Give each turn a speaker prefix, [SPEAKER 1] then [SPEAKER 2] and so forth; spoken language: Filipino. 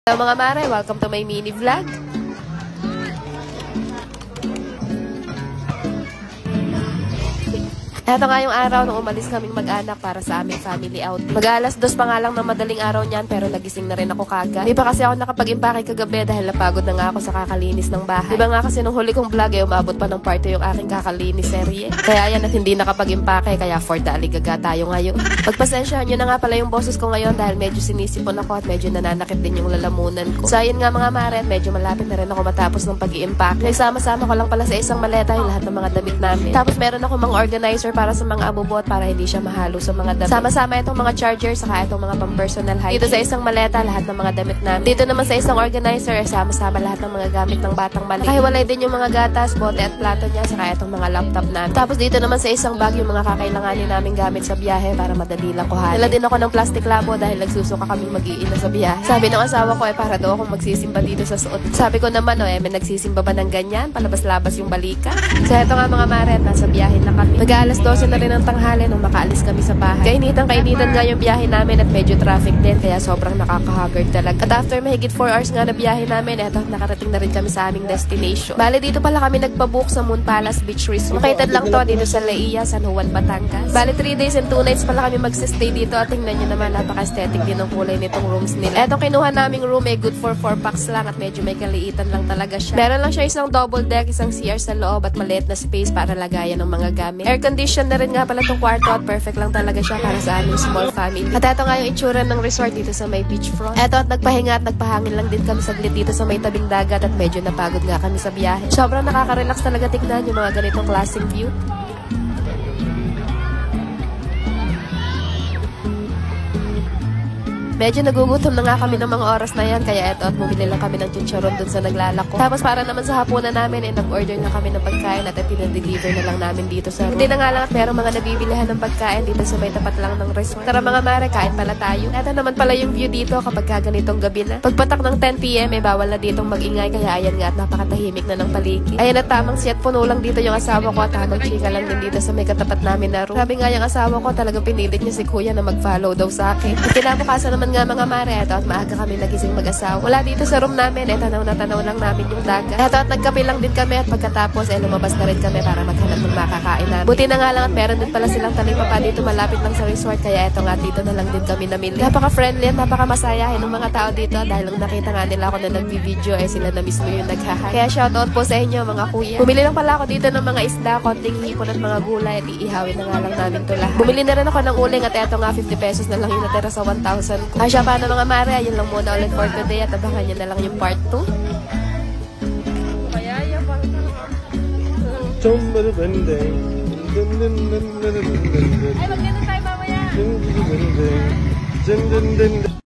[SPEAKER 1] Hello mga mare, welcome to my mini vlog. Eto nga yung araw nung umalis kaming mag-anak para sa aming family out. Mag-alas 2 pa nga lang ng madaling araw niyan pero nagising na rin ako kagad. Di pa kasi ako nakapag-impake kagabi dahil napagod na nga ako sa kakalinis ng bahay. Diba nga kasi nung huli kong vlog umabot pa ng parte yung aking kakalinis serye. Kaya yan at hindi nakapag-impake kaya for the aligaga tayo ngayon. Pagpasensyahan nyo na nga pala yung boses ko ngayon dahil medyo sinisipon ako at medyo nananakit din yung lalamunan ko. So ayun nga mga mare at medyo malapit na rin ako matapos ng pag-i-impake. Nagsama-sama ko lang pala sa isang maleta yung lahat ng mga damit namin. Tapos meron ako mga organizer para sa mga abubot para hindi siya mahalo sa mga damit. Sama-sama itong mga charger saka itong mga pang-personal hygiene. Dito sa isang maleta lahat ng mga damit namin. Dito naman sa isang organizer sama-sama lahat ng mga gamit ng batang mali. Nakahiwalay din yung mga gatas, bote at plato niya saka itong mga laptop namin. Tapos dito naman sa isang bag yung mga kakailanganin namin gamit sa biyahe para madali lang kuhanin. Dala din ako ng plastic labo dahil nagsusuka kaming mag-iina sa biyahe. Sabi ng asawa ko para daw akong magsisimba dito sa suot. Sabi ko naman may nagsisimba ba ng ganyan? Palabas-labas yung balika. So eto nga mga mare, nasa biyahe na kami. Mag-aalas 12 na rin ng tanghali nung makaalis kami sa bahay. Kainitan nga yung biyahe namin at medyo traffic din kaya sobrang nakakahagard talaga. At after mahigit 4 hours nga na biyahe namin, eto nakarating na rin kami sa aming destination. Bale dito pala kami nagpabook sa Moon Palace Beach Resort. Located lang to dito sa Laia, San Juan, Batangas. Bale 3 days and 2 nights pala kami magsistay dito at tingnan nyo naman napaka-aesthetic din ng kulay nitong rooms nila. Etong kinuha naming room good for 4 packs lang at medyo may kaliitan lang talaga siya. Meron lang siya isang double deck, isang CR sa loob at maliit na space para lagayan ng mga gamit. Air condition na rin nga pala itong kwarto at perfect lang talaga siya para sa aming small family. At eto nga yung itsura ng resort dito sa may beachfront. Eto at nagpahinga at nagpahangin lang din kami saglit dito sa may tabing dagat at medyo napagod nga kami sa biyahe. Sobrang nakaka-relax talaga tignan yung mga ganitong klaseng view. Medyo nagugutom na nga kami ng mga oras na yan kaya eto at bumili lang kami ng chicharon dun sa naglalako. Tapos para naman sa hapunan namin nag-order na kami ng pagkain at pinadeliver na lang namin dito sa room. Hindi na nga lang at meron mga nabibilihan ng pagkain dito sa may tapat lang ng resort. Tara mga mare, kain pala tayo. Eto naman pala yung view dito kapag ganitong gabi na. Pagpatak ng 10 PM bawal na ditong mag-ingay kaya ayan nga at napakatahimik na ng paligid. Ayan at tamang siyat puno lang dito yung asawa ko at tamang chika lang din dito sa may katapat namin na room. Sabi nga yung asawa ko talagang pinilit niya si kuya na mag-follow daw sa akin. At kinabukasan naman nga mga mare, eto at maaga kami nagising mag-asawa. Wala dito sa room namin, tanaw na tanaw lang namin yung dagat. Eto at nagkape lang din kami at pagkatapos lumabas na rin kami para maghanap ng makakain namin. Buti na nga lang at meron din pala silang talipapa dito malapit lang sa resort kaya eto nga dito na lang din kami namili. Napaka-friendly at napaka-masayahin ng mga tao dito dahil nung nakita nga nila ako na nag-video sila na mismo yung naghahay. Kaya shoutout po sa inyo mga kuya. Bumili lang pala ako dito ng mga isda, konting hipon at mga gulay at iihawin na nga lang namin to lahat. Bumili na rin ako ng uling at eto nga 50 pesos na lang yung natira sa 1,000 ko. Asya paano mga mare, yun lang muna ulit for today at abangan nyo na lang yung part 2.
[SPEAKER 2] Ay, magkano tayo mamaya?